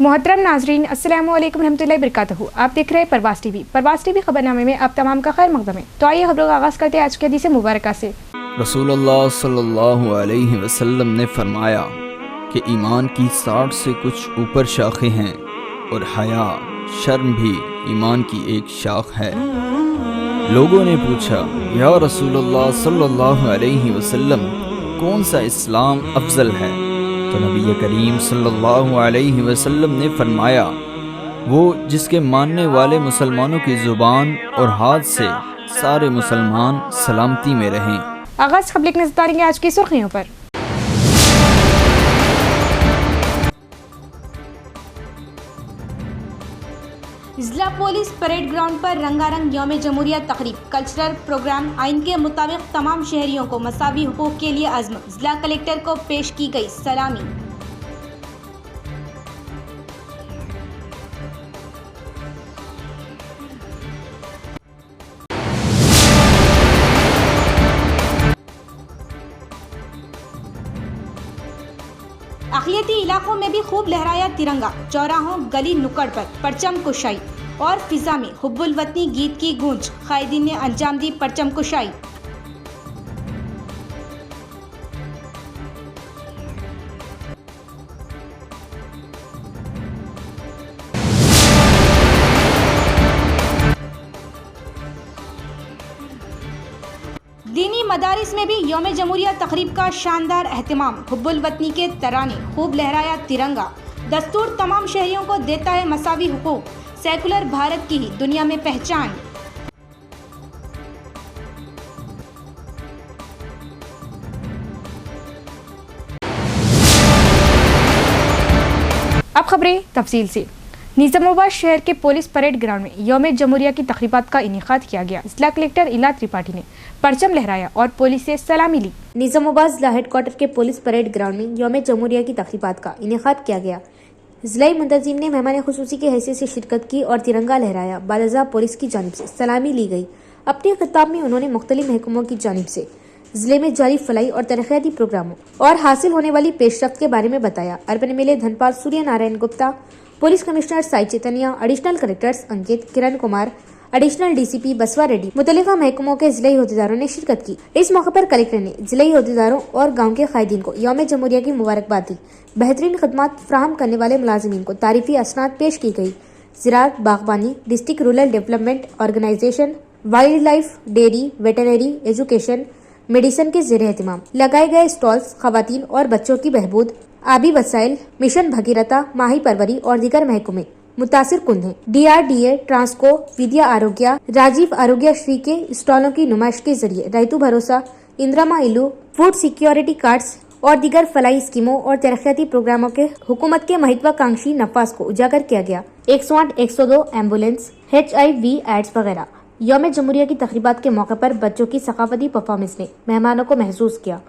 मोहतरम नाजरीन, अस्सलामु अलैकुम रहमतुल्लाहि बरकातहू। आप देख रहे हैं परवास टीवी। परवास टीवी खबरनामे में आप तमाम का खैर मकदम है। तो आइए खबरों का आगाज़ करते हैं आज के हदीस मुबारक से। रसूलुल्लाह सल्लल्लाहु अलैहि वसल्लम ने फरमाया कि ईमान की 60 से कुछ ऊपर शाखें हैं और हया शर्म भी ईमान की एक शाख है। लोगों ने पूछा, या रसूलुल्लाह सल्लल्लाहु अलैहि वसल्लम, कौन सा इस्लाम अफजल है? तो नबी करीम सल्लल्लाहु अलैहि वसल्लम ने फरमाया, वो जिसके मानने वाले मुसलमानों की ज़ुबान और हाथ से सारे मुसलमान सलामती में रहें। आगाज़ खबर एक नजर डालेंगे आज की सुर्खियों पर। जिला पुलिस परेड ग्राउंड पर रंगारंग यौम जमहूरिया तकरीब, कल्चरल प्रोग्राम। आइन के मुताबिक तमाम शहरियों को मसावी हुकूक के लिए अज़्म। जिला कलेक्टर को पेश की गई सलामी। अक़लियती इलाकों में भी खूब लहराया तिरंगा। चौराहों, गली नुक्कड़ पर परचम कुशाई और फिजा में हुब्बुल वतनी गीत की गूंज। कायदीन ने अंजाम दी परचम कुशाई। दीनी मदारिस में भी यौम जमहूरिया तकरीब का शानदार एहतमाम। हुब्बुल वतनी के तराने, खूब लहराया तिरंगा। दस्तूर तमाम शहरियों को देता है मसावी हुकूक। सेकुलर भारत की ही दुनिया में पहचान। अब खबरें तफसील से। निजामाबाद शहर के पुलिस परेड ग्राउंड में यौम जमहूरिया की तकरीबात का इनेकाद किया गया। जिला कलेक्टर इला त्रिपाठी ने परचम लहराया और पुलिस से सलामी ली। निजामाबाद जिला हेडक्वार्टर के पुलिस परेड ग्राउंड में यौम जमहूरिया की तकरीबात का इनेकाद किया गया। जिला मुंतजिम ने मेहमान खुसूसी की हैसियत से शिरकत की और तिरंगा लहराया। बादशाह पुलिस की जानिब से सलामी ली गई। अपने खिताब में उन्होंने मुख्तलिफ महकमों की जानिब से जिले में जारी फलाई और तरक्याती प्रोग्रामों और हासिल होने वाली पेशरफ्त के बारे में बताया। Urban MLA Dhanpal Surya Narayan Gupta, police commissioner Sai चैतन्य, एडिशनल कलेक्टर्स अंकित, किरण कुमार, एडिशनल डीसीपी बसवा रेड्डी, मुतल्लिका महकमों के जिला अहदेदारों ने शिरकत की। इस मौके पर कलेक्टर ने जिला अहदेदारों और गाँव के कायदीन को यौम जमहूरिया की मुबारकबाद दी। बेहतरीन खदमात फराहम करने वाले मुलाजिमीन को तारीफी असनाद पेश की गई। ज़राअत, बागबानी, district rural development organisation, wildlife, dairy, veterinary, education, medicine के ज़ेर एहतमाम लगाए गए स्टॉल्स खवातीन और बच्चों की बहबूद, आबी वसाइल, मिशन भगीरथा, माही परवरी और दीगर महकमे मुतासिर कुन है। DRDA, ट्रांसको, विद्या आरोग्य, राजीव आरोग्य श्री के स्टॉलों की नुमाइश के जरिए रैतु भरोसा, इंदिरा इल्लू, फूड सिक्योरिटी कार्ड्स और दीगर फलाई स्कीमों और तरक्याती प्रोग्रामों के हुकूमत के महत्वाकांक्षी नफाज को उजागर किया गया। 108, 102 एम्बुलेंस, HIV एड्स वगैरह। यौम जमहूरिया की तकरीबात के मौके पर बच्चों की सकाफती परफॉर्मेंस ने मेहमानों को महसूस किया।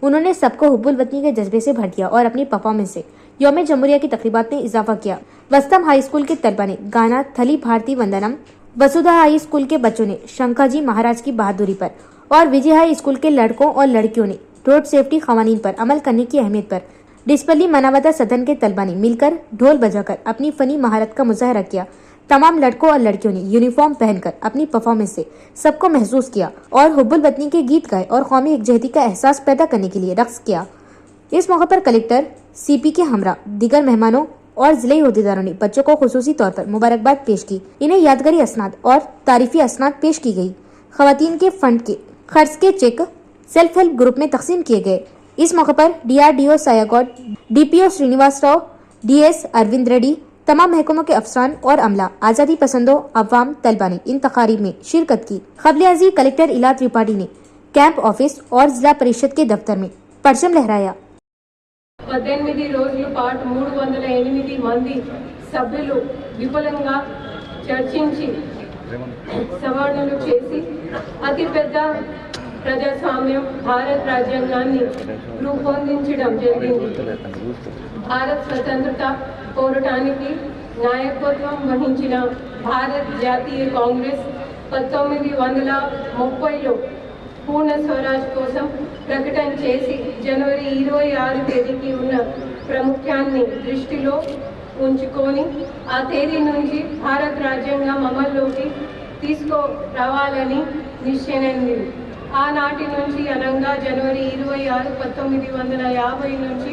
उन्होंने सबको हुब्बुल वतनी के जज्बे से भर दिया और अपनी परफॉर्मेंस से यौम जमहूरिया की तकरीबात में इजाफा किया। वस्तम हाई स्कूल के तलबा ने गाना थली भारती वंदनम, वसुधा हाई स्कूल के बच्चों ने शंकाजी महाराज की बहादुरी पर और विजय हाई स्कूल के लड़कों और लड़कियों ने रोड सेफ्टी कवानीन पर अमल करने की अहमियत पर, डिस्पल्ली मनावता सदन के तलबा ने मिलकर ढोल बजाकर अपनी फनी महारत का मुजाहरा किया। तमाम लड़कों और लड़कियों ने यूनिफॉर्म पहनकर अपनी परफॉर्मेंस से सबको महसूस किया और हुब्बुल वतनी के गीत गाए और कौमी एकजहती का एहसास पैदा करने के लिए रक्स किया। इस मौके पर कलेक्टर, CP के हमरा दीगर मेहमानों और जिले अहदेदारों ने बच्चों को खुसूसी तौर पर मुबारकबाद पेश की। इन्हें यादगारी असनाद और तारीफी असनाद पेश की गई। खवातीन के फंड के खर्च के चेक सेल्फ हेल्प ग्रुप में तकसीम किए गए। इस मौके पर DRDO सायागौड, DPO Srinivas Rao, DS Arvind Reddy, तमाम महकमों के अफसरान और अमला, आज़ादी पसंदों, अवाम, तलबा ने इन तकारीब में शिरकत की। क़ब्ल अज़ीं कलेक्टर इला त्रिपाठी ने कैंप ऑफिस और जिला परिषद के दफ्तर में परचम लहराया। 18 రోజుల పాటు 308 మంది సభ్యులు విపులంగా చర్చించి సవరణలు చేసి అతిపెద్ద ప్రజాస్వామ్యం భారత రాజ్యాంగాన్ని రూపొందించడం జరిగింది. భారత స్వతంత్రత పోరాటానికి నాయకత్వం వహించిన భారత జాతీయ కాంగ్రెస్ 1930లో పూర్ణ స్వరాజ్ కోసం ప్రకటన చేసి జనవరి 26 తేదీకి ఉన్న ప్రాముఖ్యాన్ని దృష్టిలో ఉంచుకొని ఆ తేదీ నుంచి భారత రాజ్యాంగం అమల్లోకి తీసుకురావాలని నిశ్చయించింది. ఆనాటి నుంచి అనగా జనవరి 26, 1950 నుంచి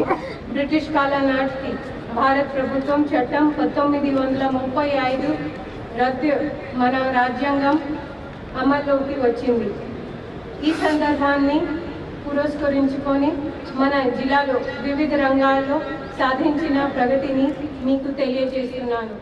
బ్రిటిష్ కాలం నాటికి భారత ప్రభుత్వం చట్టం 1935 రద్దు మన రాజ్యాంగం అమల్లోకి వచ్చింది. ఈ సందర్భాన్ని పురస్కరించుకొని మన జిల్లాలో వివిధ రంగాల్లో సాధించిన ప్రగతిని మీకు తెలియజేస్తున్నాను.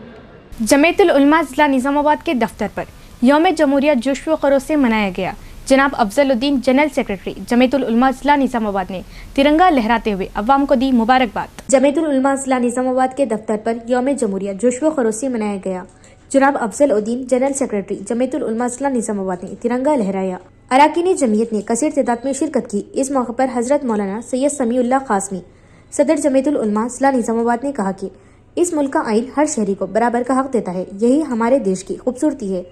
जमीयतुल उलमा जिला निज़ामाबाद के दफ्तर पर यौम जमहूरिया जोश व खरोश से मनाया गया। जनाब अफजलुद्दीन जनरल सेक्रेटरी जमीयतुल उलमा जिला निज़ामाबाद ने तिरंगा लहराते हुए अवाम को दी मुबारकबाद। जमीयतुल उलमा जिला निज़ामाबाद के दफ्तर पर यौम जमहूरिया जोश व खरोश से मनाया गया। जनाब अफजलुद्दीन जनरल सेक्रेटरी जमीयतुल उलमा जिला निज़ामाबाद ने तिरंगा लहराया। अरकान जमीयत ने कसीर तादाद में शिरकत की। इस मौके पर हजरत मौलाना सैयद समीउल्लाह कासमी सदर जमीयतुल उलमा जिला निज़ामाबाद ने कहा कि इस मुल्क का आइन हर शहरी को बराबर का हक देता है। यही हमारे देश की खूबसूरती है।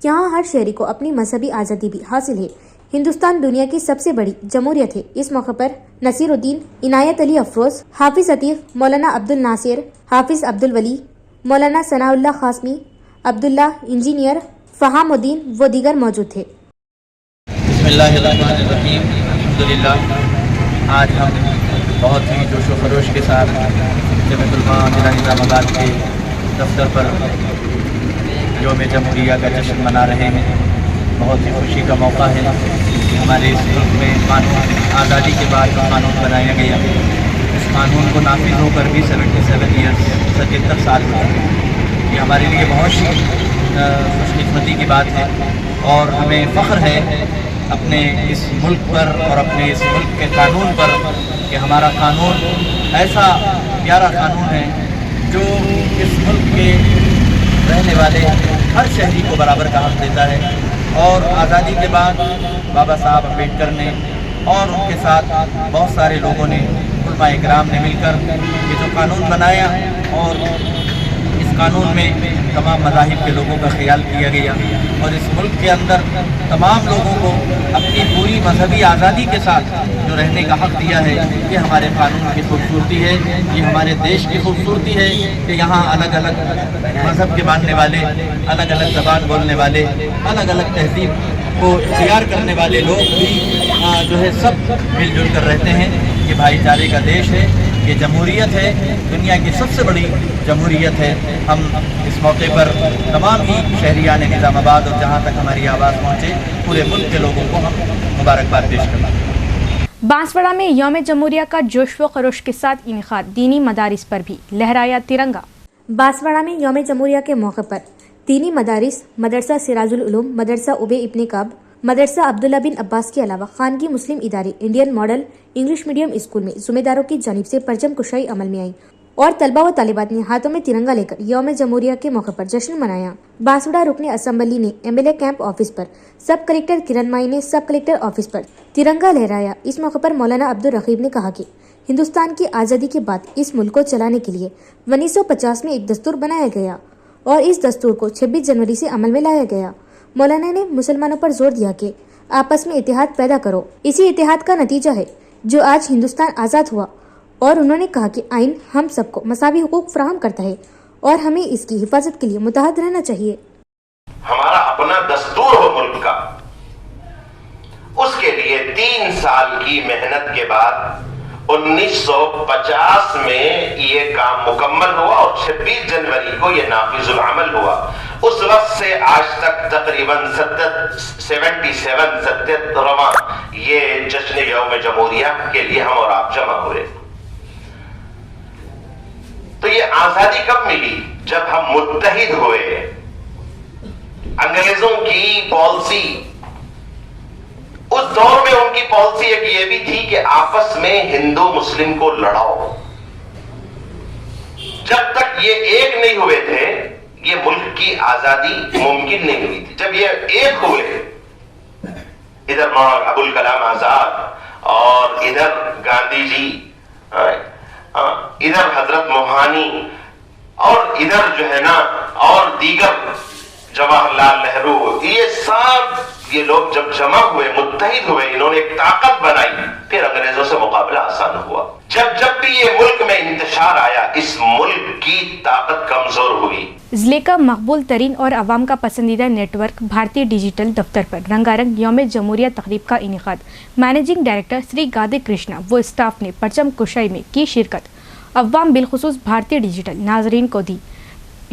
यहाँ हर शहरी को अपनी मजहबी आज़ादी भी हासिल है। हिंदुस्तान दुनिया की सबसे बड़ी जमहूरियत है। इस मौके पर नसीरुद्दीन, इनायत अली अफरोज, हाफिज अतीफ, मौलाना अब्दुल नासिर, हाफिज अब्दुल वली, मौलाना सनाउल्लाह कासमी, अब्दुल्ला इंजीनियर, फहामुद्दीन व दीगर मौजूद थे। बिस्मिल्लाहिर्रहमानिर्रहीम। अल्हम्दुलिल्लाह, आज हम बहुत ही जोश व खरोश के साथ जमीयतुल उलमा जिला निज़ामाबाद के दफ्तर पर यौम जमहूरिया का जश्न मना रहे हैं। बहुत ही खुशी का मौका है। हमारे इस मुल्क में कानून आज़ादी के बाद कानून बनाया गया। इस कानून को नाफिज होकर भी 77 ईयर्स 77 साल हो गए। ये हमारे लिए बहुत ही खुशकिस्मती की बात है और हमें फ़ख्र है अपने इस मुल्क पर और अपने इस मुल्क के कानून पर कि हमारा कानून ऐसा प्यारा कानून है जो इस मुल्क के रहने वाले हर शहरी को बराबर का हक देता है। और आज़ादी के बाद बाबा साहब अम्बेडकर ने और उनके साथ बहुत सारे लोगों ने उलमा इकराम ने मिलकर ये जो कानून बनाया और इस कानून में तमाम मज़ाहिब के लोगों का ख्याल किया गया और इस मुल्क के अंदर तमाम लोगों को अपनी पूरी मजहबी आज़ादी के साथ जो रहने का हक़ दिया है। ये हमारे कानून की खूबसूरती है। ये हमारे देश की खूबसूरती है कि यहाँ अलग अलग मज़हब के मानने वाले, अलग अलग ज़बान बोलने वाले, अलग अलग तहज़ीब को इख्तियार करने वाले लोग भी जो है सब मिलजुल कर रहते हैं। ये भाईचारे का देश है। ये जमहूरियत है, दुनिया की सबसे बड़ी जमहूरियत है। हम इस मौके पर तमाम ही शहरियान निज़ामाबाद और जहाँ तक हमारी आवाज़ पहुँचे पूरे मुल्क के लोगों को हम मुबारकबाद पेश करते हैं। बांसवाड़ा में यौम जमहूरिया का जोश व खरोश के साथ इनेकाद। दीनी मदारिस पर भी लहराया तिरंगा। बांसवाड़ा में यौम जमहूरिया के मौके पर दीनी मदारिस, मदरसा सिराजुल उलूम, मदरसा उबे इब्ने काब, मदरसा अब्दुल्ला बिन अब्बास के अलावा खानगी मुस्लिम इदारे, Indian model English medium school में ज़िम्मेदारों की जानिब से परचम कुशाई अमल में आई और तलबा व तालिबात ने हाथों में तिरंगा लेकर यौम जमहूरिया के मौके पर जश्न मनाया। बांसवाड़ा रुकने असम्बली ने MLA कैंप ऑफिस पर, सब कलेक्टर किरण माई ने सब कलेक्टर ऑफिस पर तिरंगा लहराया। इस मौके पर मौलाना अब्दुल रकीब ने कहा कि हिंदुस्तान की आज़ादी के बाद इस मुल्क को चलाने के लिए 1950 में एक दस्तूर बनाया गया और इस दस्तूर को 26 जनवरी से अमल में लाया गया। मौलाना ने मुसलमानों पर जोर दिया कि आपस में इतिहाद पैदा करो। इसी इतिहाद का नतीजा है जो आज हिंदुस्तान आज़ाद हुआ। और उन्होंने कहा कि आइन हम सबको मसावी हुकूक फराहम करता है और हमें इसकी हिफाजत के लिए मुतहद रहना चाहिए। हमारा अपना दस्तूर हो मुल्क का, उसके लिए 3 साल की मेहनत के बाद 1950 में ये काम मुकम्मल हुआ और 26 जनवरी को ये नाफिजुल अमल हुआ। उस वक्त से आज तक तकरीबन 77वां ये जश्न यौम जमहूरिया के लिए हम और आप जमा हुए। तो ये आजादी कब मिली? जब हम मुत्तहिद हुए। अंग्रेजों की पॉलिसी, उस दौर में उनकी पॉलिसी एक ये भी थी कि आपस में हिंदू मुस्लिम को लड़ाओ। जब तक ये एक नहीं हुए थे ये मुल्क की आजादी मुमकिन नहीं हुई थी। जब ये एक हुए, इधर मौलाना अबुल कलाम आजाद और इधर गांधी जी, इधर हजरत मोहानी और इधर जो है ना और दीगर जवाहरलाल नेहरू, ये सब ये लोग जब जमा हुए, मुत्तहिद हुए, इन्होंने एक ताकत बनाई, फिर अंग्रेजों से मुकाबला आसान हुआ। जब जब भी ये मुल्क में इंतशार आया, इस मुल्क की ताकत कमजोर हुई। जिले का मकबूल तरीन और आवाम का पसंदीदा नेटवर्क भारतीय डिजिटल दफ्तर पर रंगारंग यौम जमहूरिया तकरीब का इनेकाद। मैनेजिंग डायरेक्टर श्री गादे कृष्णा व स्टाफ ने परचम कुशाई में की शिरकत। अवाम बिलखुसूस भारतीय डिजिटल नाजरीन को दी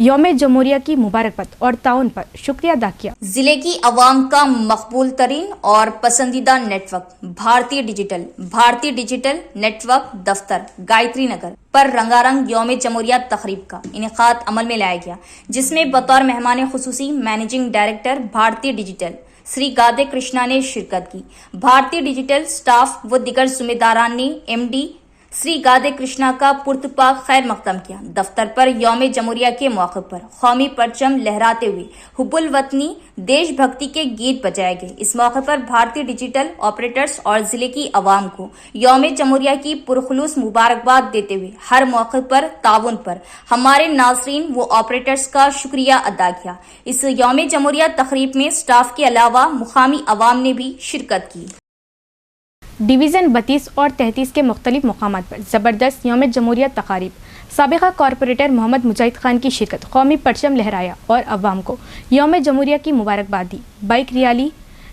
यौम जमहूरिया की मुबारकबाद और ताउन पर शुक्रिया अदा किया। जिले की आवाम का मकबूल तरीन और पसंदीदा नेटवर्क भारतीय डिजिटल नेटवर्क दफ्तर गायत्री नगर पर रंगारंग यौम जमहूरिया तकरीब का इनेकाद अमल में लाया गया, जिसमें बतौर मेहमान खुसूसी मैनेजिंग डायरेक्टर भारतीय डिजिटल श्री गादे कृष्णा ने शिरकत की। भारतीय डिजिटल स्टाफ व दिगर जिम्मेदारान ने एमडी श्री गादे कृष्णा का पुरतपाक खैर मकदम किया। दफ्तर पर यौम जमहूरिया के मौके पर कौमी परचम लहराते हुए हुब्बुल वतनी देशभक्ति के गीत बजाए गए। इस मौके पर भारतीय डिजिटल ऑपरेटर्स और जिले की आवाम को यौम जमहूरिया की पुरखुलूस मुबारकबाद देते हुए हर मौके पर ताउन पर हमारे नाज़रीन व ऑपरेटर्स का शुक्रिया अदा किया। इस यौम जमहूरिया तकरीब में स्टाफ के अलावा मुकामी आवाम ने भी शिरकत की। डिवीज़न 32 और 33 के मुख्तलिफ मकामात पर ज़बरदस्त यौम जमहूरिया तकारीब। साबिक़ा कॉरपोरेटर मोहम्मद मुजाहिद खान की शिरकत, कौमी परचम लहराया और अवाम को यौम जमहूरिया की मुबारकबाद दी। बाइक रैली,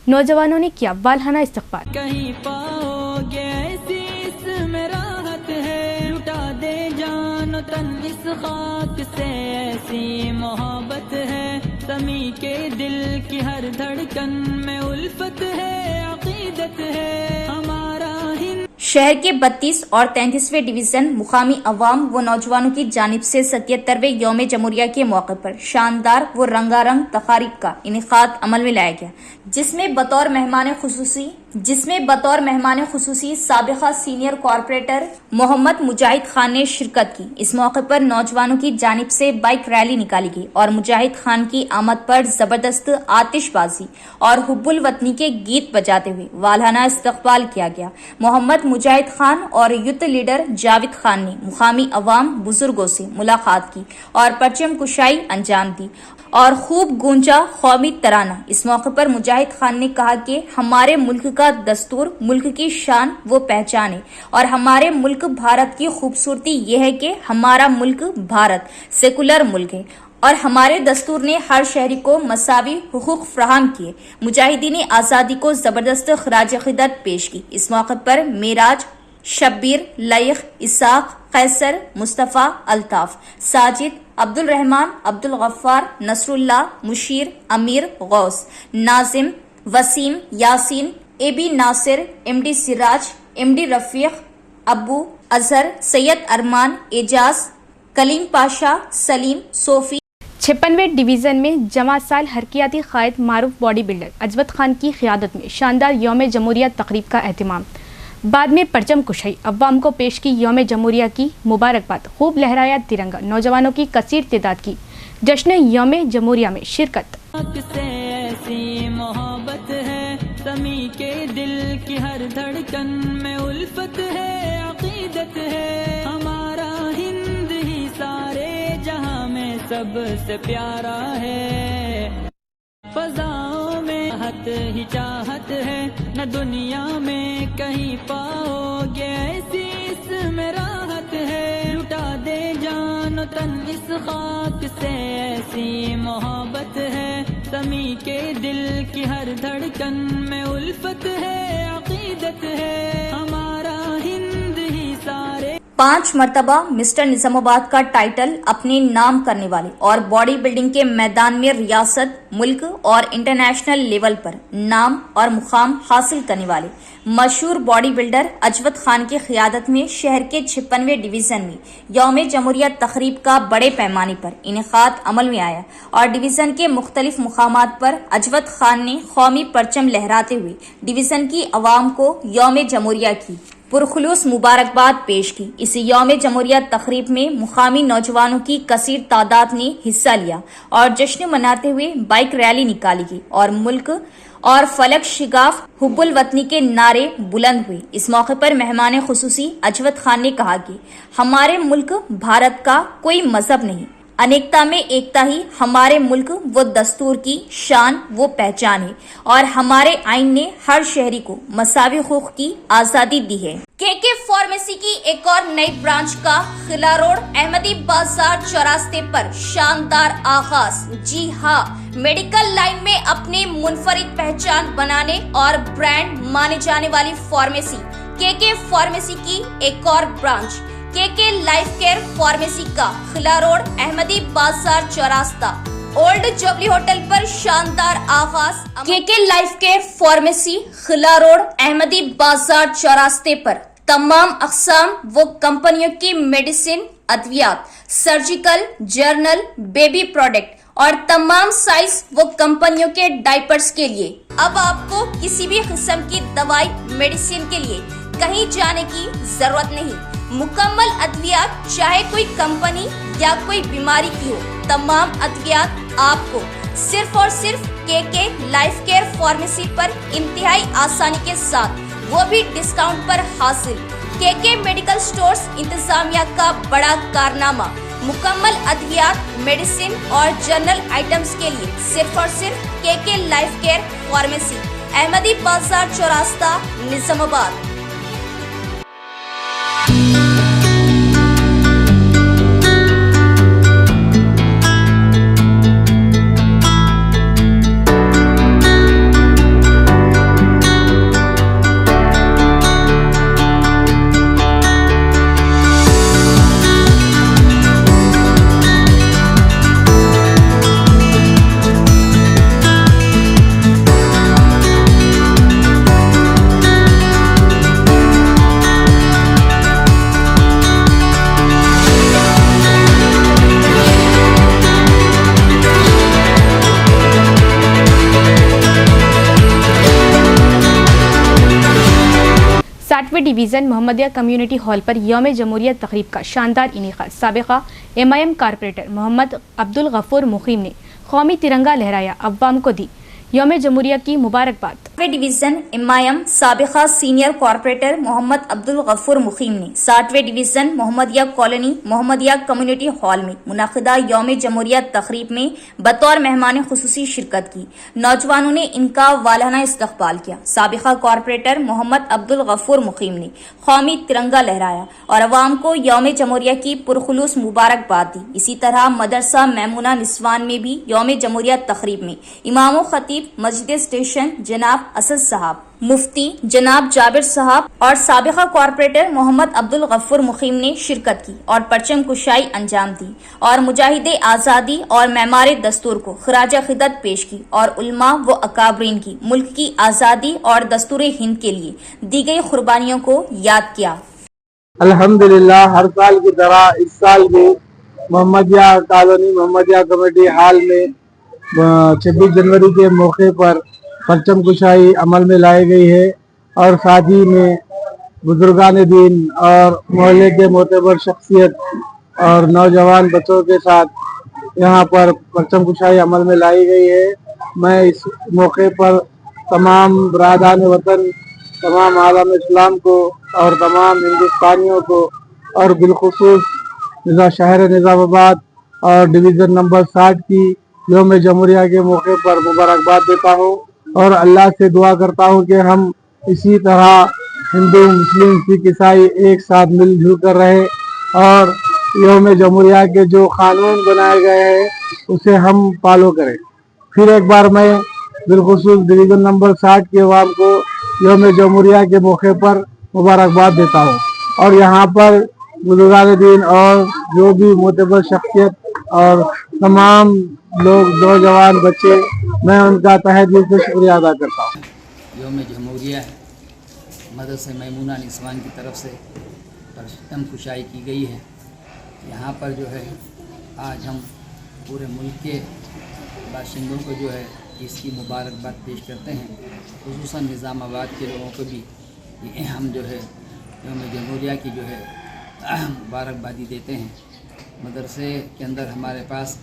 नौजवानों ने किया वालहाना इस्तकबाल। कहीं पाओगे ऐसी इसमें राहत है, लुटा दे जान तन इस खाक से, ऐसी मोहब्बत है समी के दिल की हर धड़कन में उल्फत है, अकीदत है हमारा हिंद। शहर के 32 और 33वें डिवीजन मुकामी अवाम व नौजवानों की जानिब से 77वें यौम जमहूरिया के मौके पर शानदार व रंगारंग तकारीब का इनेकाद अमल में लाया गया, जिसमें बतौर मेहमान खुसूसी साबिक़ा सीनियर कॉरपोरेटर मोहम्मद मुजाहिद खान ने शिरकत की। इस मौके पर नौजवानों की जानिब से बाइक रैली निकाली गई और मुजाहिद खान की आमद पर जबरदस्त आतिशबाजी और हुब्बुल वतनी के गीत बजाते हुए वालहाना इस्तकबाल किया गया। मोहम्मद मुजाहिद खान और यूथ लीडर जावेद खान ने मुकामी अवाम बुजुर्गों से मुलाकात की और परचम कुशाई अंजाम दी और खूब गूंजा कौमी तराना। इस मौके पर मुजाहिद खान ने कहा कि हमारे मुल्क का दस्तूर मुल्क की शान व पहचान है और हमारे मुल्क भारत की खूबसूरती यह है कि हमारा मुल्क भारत सेकुलर मुल्क है और हमारे दस्तूर ने हर शहरी को मसावी हुकूक फराहम किए। मुजाहिदीन आज़ादी को जबरदस्त खराज अक़ीदत पेश की। इस मौके पर Meraj, Shabbir, Laiq, Ishaq, Qaiser, Mustafa, Altaf, Sajid, Abdul Rahman, Abdul Ghaffar, Nasrullah, Mushir, Amir, Ghaus, Nazim, Waseem, Yaseen, AB Nasir, MD Siraj, MD Rafiq, Abu Azhar, Syed Arman, Ejaz, Kaleem Pasha, Salim, Sofi. 56वें डिवीज़न में जमा साल हरकियाती क़ायद मारूफ बॉडी बिल्डर अजवत खान की क़ियादत में शानदार यौम जमहूरिया तकरीब का एहतमाम। बाद में परचम कुशाई, अव्वाम को पेश की यौम जमहूरिया की मुबारकबाद, खूब लहराया तिरंगा, नौजवानों की कसीर तादाद की जश्न यौम जमहूरिया में शिरकत। से ऐसी मोहब्बत है समी के दिल की हर धड़कन में उल्फत है, अकीदत है हमारा हिंद ही सारे जहां में सबसे प्यारा है। फजाओं में हत ही चाहत है, न दुनिया में कहीं पाओगे ऐसी इसमें राहत है, लुटा दे जान तन इस खाक से, ऐसी मोहब्बत है समी के दिल की हर धड़कन में उल्फत है, अकीदत है हमारा हिंद ही सारे। 5 मरतबा मिस्टर निजामाबाद का टाइटल अपने नाम करने वाले और बॉडी बिल्डिंग के मैदान में रियासत, मुल्क और इंटरनेशनल लेवल पर नाम और मुकाम हासिल करने वाले मशहूर बॉडी बिल्डर अजवत खान की क़ियादत में शहर के 56वें डिवीज़न में यौम जमहूरिया तकरीब का बड़े पैमाने पर इनेकाद अमल में आया और डिवीज़न के मुख्तलिफ मुकामात पर अजवत खान ने कौमी परचम लहराते हुए डिवीज़न की आवाम को यौम जमहूरिया की पुरखुलूस मुबारकबाद पेश की। इस यौम जमहूरिया तकरीब में मुकामी नौजवानों की कसीर तादाद ने हिस्सा लिया और जश्न मनाते हुए बाइक रैली निकाली गई और मुल्क और फलक शिगाफ हुब्बुल वतनी के नारे बुलंद हुए। इस मौके पर मेहमान खुसूसी अजवत खान ने कहा कि हमारे मुल्क भारत का कोई मजहब नहीं, अनेकता में एकता ही हमारे मुल्क व दस्तूर की शान वो पहचान है और हमारे आइन ने हर शहरी को मसावी हुकूक की आजादी दी है। केके फार्मेसी की एक और नई ब्रांच का खिला रोड अहमदी बाजार चौरास्ते पर शानदार आगाज। जी हाँ, मेडिकल लाइन में अपने मुनफरिद पहचान बनाने और ब्रांड माने जाने वाली फार्मेसी केके फार्मेसी की एक और branch KK life care pharmacy का Khila road Ahmadi Bazar चौरास्ता old jubilee hotel पर शानदार आगाज। KK life care pharmacy Khila road Ahmadi Bazar चौरास्ते पर तमाम अक़साम व कंपनियों की मेडिसिन, अद्वियात, सर्जिकल, जर्नल, बेबी प्रोडक्ट और तमाम साइज व कंपनियों के डायपर्स के लिए अब आपको किसी भी किस्म की दवाई मेडिसिन के लिए कहीं जाने की जरूरत नहीं। मुकम्मल अद्वियात चाहे कोई कंपनी या कोई बीमारी की हो, तमाम अद्वियात आपको सिर्फ और सिर्फ केके लाइफ केयर फार्मेसी पर इंतहाई आसानी के साथ, वो भी डिस्काउंट पर हासिल। केके मेडिकल स्टोर्स इंतजामिया का बड़ा कारनामा मुकम्मल अद्वियात, मेडिसिन और जनरल आइटम्स के लिए सिर्फ और सिर्फ KK life care pharmacy Ahmadi Bazar Chaurasta Nizamabad. सातवें डिवीज़न मोहम्मदिया कम्युनिटी हॉल पर यौम जमहूरियत तकरीब का शानदार इनेकाद। साबिका MIM कारपोरेटर मोहम्मद अब्दुल गफूर मुकीम ने कौमी तिरंगा लहराया, अव्वाम को दी यौम जमहूरिया की मुबारकबाद। डिवीजन MIM साबिका सीनियर कॉर्पोरेटर मोहम्मद अब्दुल गफूर मुकीम ने 60वें division Mohammadia colony Mohammadia community hall में मुनाकिदा यौम जमहूरिया तकरीब में बतौर मेहमान खुसूसी शिरकत की। नौजवानों ने इनका वालाना इस्तकबाल किया। साबिका कॉर्पोरेटर मोहम्मद अब्दुल गफूर मुकीम ने कौमी तिरंगा लहराया और अवाम को यौम जमहूरिया की पुरखुलूस मुबारकबाद दी। इसी तरह मदरसा मैमुना निस्वान में भी यौम जमहूरिया तकरीब में इमाम खतीब मस्जिद स्टेशन जनाब असद साहब, मुफ्ती जनाब जाबिर साहब और साबिका कॉर्पोरेटर मोहम्मद अब्दुल गफूर मुकीम ने शिरकत की और परचम कुशाई अंजाम दी और मुजाहिदे आज़ादी और मेमार दस्तूर को खराज खिदमत पेश की और उलमा व अकाबरीन की मुल्क की आज़ादी और दस्तूर हिंद के लिए दी गई कुर्बानियों को याद किया। अल्हम्दुलिल्लाह, हर साल की तरह इस साल भी Mohammadia colony Mohammadia committee hall में 26 जनवरी के मौके पर परचम कुशाई अमल में लाई गई है और साथ ही में बुजुर्गान दीन और मोहल्ले के मोतबर शख्सियत और नौजवान बच्चों के साथ यहाँ पर परचम कुशाई अमल में लाई गई है। मैं इस मौके पर तमाम बरादान वतन, तमाम आलम इस्लाम को और तमाम हिंदुस्तानियों को और बिलखुसूस शहर निज़ामाबाद और डिवीज़न नंबर 60 की यौम जमहूरिया के मौके पर मुबारकबाद देता हूँ और अल्लाह से दुआ करता हूँ कि हम इसी तरह हिंदू, मुस्लिम, सिख, ईसाई एक साथ मिलजुल कर रहे और यौम जमहूरिया के जो कानून बनाए गए हैं उसे हम फॉलो करें। फिर एक बार मैं बिलखुसूस डिवीज़न नंबर 60 के अवाम को यौम जमहूरिया के मौके पर मुबारकबाद देता हूँ और यहाँ पर बुजुर्गान दीन और जो भी मोतबर शख्सियत और तमाम लोग, नौजवान बच्चे, मैं उनका तहे दिल से शुक्रिया अदा करता हूँ। यौम जमहूरिया मदरसा मैमुना निस्वान की तरफ से परचम कुशाई की गई है। यहाँ पर जो है आज हम पूरे मुल्क के बाशिंदों को जो है इसकी मुबारकबाद पेश करते हैं। खुसूसन निज़ामाबाद के लोगों को भी ये हम जो है यौम जमहूरिया की जो है मुबारकबादी देते हैं। मदरसे के अंदर हमारे पास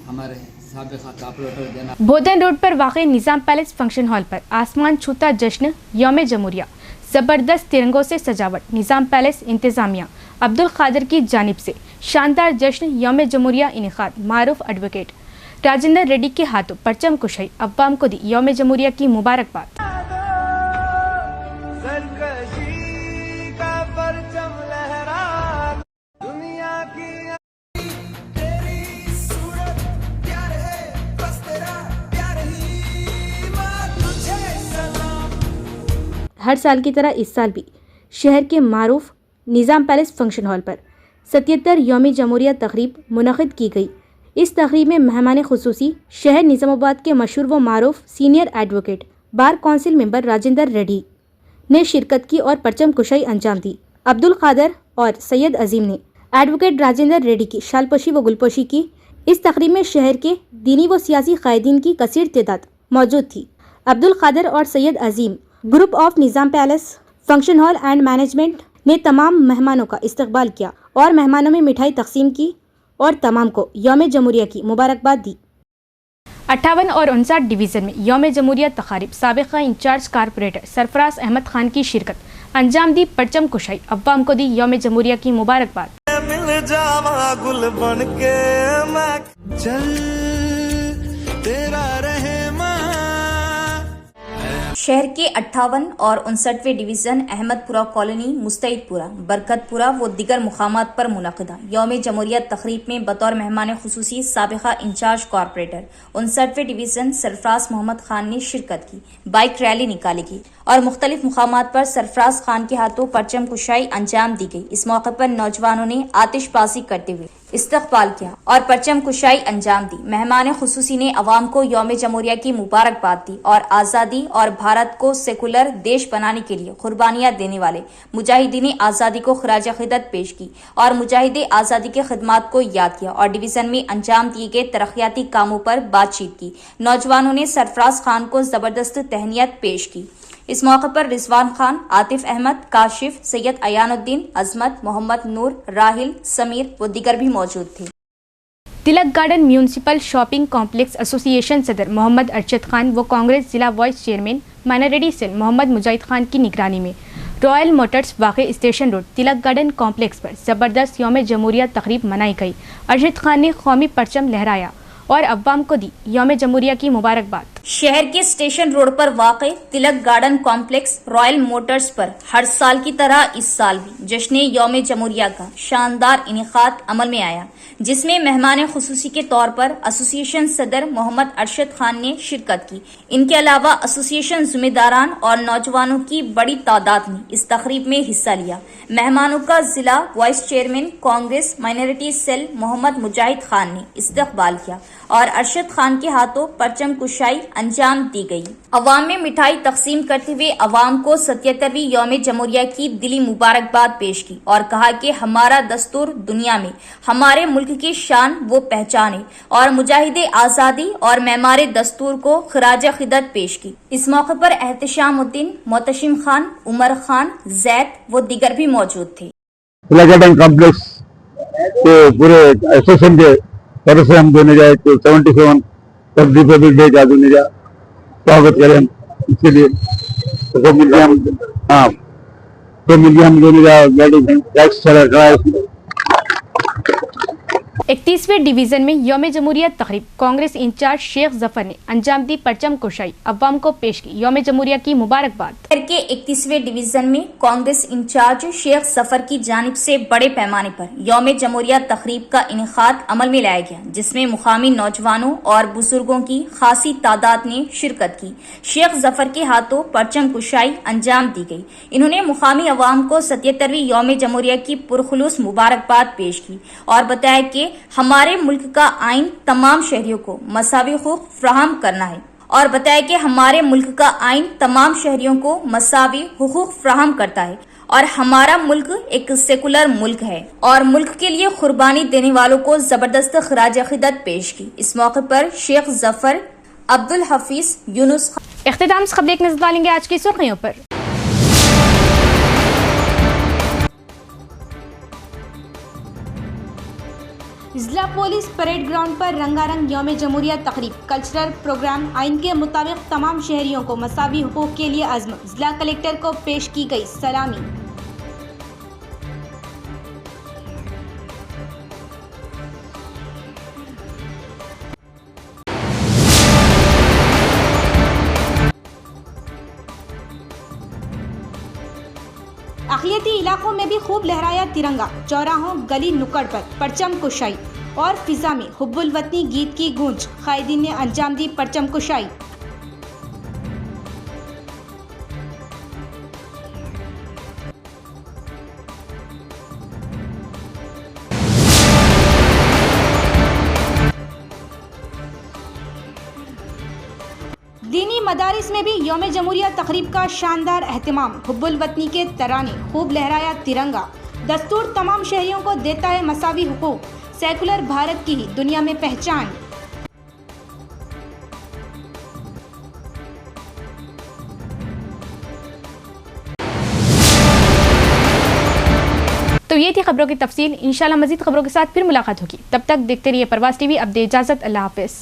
हमारे साबिका कॉर्पोरेटर देना बोधन रोड पर वाक़ई निज़ाम पैलेस फंक्शन हॉल पर आसमान छूता जश्न यौम जमहूरिया, ज़बरदस्त तिरंगों से सजावट। निज़ाम पैलेस इंतज़ामिया عبدالقادر کی جانب سے شاندار جشن یوم جمہوریہ انعقاد، معروف ایڈوکیٹ راجندر ریڈی کے ہاتھوں پرچم کشائی، عوام کو دی یوم جمہوریہ کی مبارکباد۔ ہر سال کی طرح اس سال بھی شہر کے معروف نظام پیلس فنکشن ہال پر 77 یوم جمہوریہ تقریب منعقد کی گئی۔ اس تقریب میں مہمان خصوصی شہر نظام آباد کے مشہور و معروف سینئر ایڈوکیٹ بار کونسل ممبر راجندر ریڈی نے شرکت کی اور پرچم کشائی انجام دی۔ عبدالقادر اور سید عظیم نے ایڈوکیٹ راجندر ریڈی کی شال پوشی و گل پوشی کی۔ اس تقریب میں شہر کے دینی و سیاسی قائدین کی کثیر تعداد موجود تھی۔ عبدالقادر اور سید عظیم گروپ آف نظام palace function hall and management نے تمام مہمانوں کا استقبال کیا اور مہمانوں میں مٹھائی تقسیم کی اور تمام کو یوم جمہوریہ کی مبارکباد دی۔ 58 اور 59 ڈویژن میں یوم جمہوریہ تقاریب، سابقہ انچارج کارپوریٹر سرفراز احمد خان کی شرکت، انجام دی پرچم کشائی، عوام کو دی یوم جمہوریہ کی مبارکباد۔ شہر کے 58 اور 59ویں ڈویژن احمد پورہ کالونی، مستعد پورہ، برکت پورہ و دیگر مقامات پر منعقدہ یوم جمہوریہ تقریب میں بطور مہمان خصوصی سابقہ انچارج کارپوریٹر 59ویں ڈویژن سرفراز محمد خان نے شرکت کی، بائک ریلی نکالی گئی اور مختلف مقامات پر سرفراز خان کے ہاتھوں پرچم کشائی انجام دی گئی۔ اس موقع پر نوجوانوں نے آتش بازی کرتے ہوئے استقبال کیا اور پرچم کشائی انجام دی۔ مہمان خصوصی نے عوام کو یوم جمہوریہ کی مبارکباد دی اور آزادی اور بھارت کو سیکولر دیش بنانے کے لیے قربانیاں دینے والے مجاہدین آزادی کو خراج عقیدت پیش کی اور مجاہد آزادی کے خدمات کو یاد کیا اور ڈویژن میں انجام دیے گئے ترقیاتی کاموں پر بات چیت کی۔ نوجوانوں نے سرفراز خان کو زبردست تہنیت پیش کی۔ اس موقع پر رضوان خان، عاطف احمد، کاشف، سید ایان الدین، عظمت، محمد نور، راہل، سمیر و دیگر بھی موجود تھے۔ تلک گارڈن میونسپل شاپنگ کمپلیکس ایسوسی ایشن صدر محمد ارشد خان و کانگریس ضلع vice chairman minority cell Mohammed Mujahid Khan کی نگرانی میں رائل موٹرز واقع اسٹیشن روڈ تلک گارڈن کمپلیکس پر زبردست یوم جمہوریہ تقریب منائی گئی۔ ارشد خان نے قومی پرچم لہرایا اور عوام کو دی یوم جمہوریہ کی مبارکباد۔ شہر کے اسٹیشن روڈ پر واقع تلک گارڈن کمپلیکس رائل موٹرز پر ہر سال کی طرح اس سال بھی جشن یوم جمہوریہ کا شاندار انعقاد عمل میں آیا، جس میں مہمان خصوصی کے طور پر ایسوسی ایشن صدر محمد ارشد خان نے شرکت کی۔ ان کے علاوہ ایسوسی ایشن ذمہ داران اور نوجوانوں کی بڑی تعداد نے اس تقریب میں حصہ لیا۔ مہمانوں کا ضلع vice chairman Congress minority cell Mohammed Mujahid Khan نے استقبال کیا اور ارشد خان کے ہاتھوں پرچم کشائی انجام دی گئی۔ عوام میں مٹھائی تقسیم کرتے ہوئے عوام کو 77ویں یوم جمہوریہ کی دلی مبارکباد پیش کی اور کہا کہ ہمارا دستور دنیا میں ہمارے ملک کی شان و پہچان ہے اور مجاہد آزادی اور معمار دستور کو خراج عقیدت پیش کی۔ اس موقع پر احتشام الدین، محتشم خان، عمر خان، زید و دیگر بھی موجود تھے۔ تلک گارڈن کمپلیکس کے پورے ایسوسیشن کے طرف سے ہم دینے جائے تو 77 ریپبلک ڈے کا دینے جا سواگت کریں اس کے لیے تو مل گیا ہم دینے جا گاڑی ٹیکس چلا رہا ہے۔ 31ویں ڈویژن میں یوم جمہوریہ تقریب کانگریس انچارج شیخ ظفر نے انجام دی پرچم کشائی، عوام کو پیش کی یوم جمہوریہ کی مبارکباد۔ شہر کے 31ویں ڈویژن میں کانگریس انچارج شیخ ظفر کی جانب سے بڑے پیمانے پر یوم جمہوریہ تقریب کا انعقاد عمل میں لایا گیا، جس میں مقامی نوجوانوں اور بزرگوں کی خاصی تعداد نے شرکت کی۔ شیخ ظفر کے ہاتھوں پرچم کشائی انجام دی گئی۔ انہوں نے مقامی عوام کو 77ویں یوم جمہوریہ کی پرخلوص مبارکباد پیش کی اور بتایا کہ ہمارے ملک کا آئین تمام شہریوں کو مساوی حقوق فراہم کرنا ہے اور بتایا کہ ہمارے ملک کا آئین تمام شہریوں کو مساوی حقوق فراہم کرتا ہے اور ہمارا ملک ایک سیکولر ملک ہے اور ملک کے لیے قربانی دینے والوں کو زبردست خراج عقیدت پیش کی۔ اس موقع پر شیخ ظفر، عبدالحفیظ، یونس خان۔ اختتام سے قبل ایک نظر ڈالیں گے آج کی سرخیوں پر۔ ضلع پولیس پریڈ گراؤنڈ پر رنگا رنگ یوم جمہوریہ تقریب، کلچرل پروگرام، آئین کے مطابق تمام شہریوں کو مساوی حقوق کے لیے عزم، ضلع کلکٹر کو پیش کی گئی سلامی۔ अमेठी इलाकों में भी खूब लहराया तिरंगा। चौराहों, गली नुक्कड़ पर परचम कुशाई और फिजा में हुब्बुल वतनी गीत की गूंज। कायदीन ने अंजाम दी परचम कुशाई। दीनी मदारिस में भी यौम जमहूरिया तकरीब का शानदार एहतमाम। हुब्बुल वतनी के तराने, खूब लहराया तिरंगा। दस्तूर तमाम शहरियों को देता है मसावी हुकूक। सेकुलर भारत की ही दुनिया में पहचान। तो ये थी खबरों की तफसील। इंशाल्लाह मजीद खबरों के साथ फिर मुलाकात होगी। तब तक देखते रहिए प्रवास टीवी। अब दे इजाजत, अल्लाह हाफिज।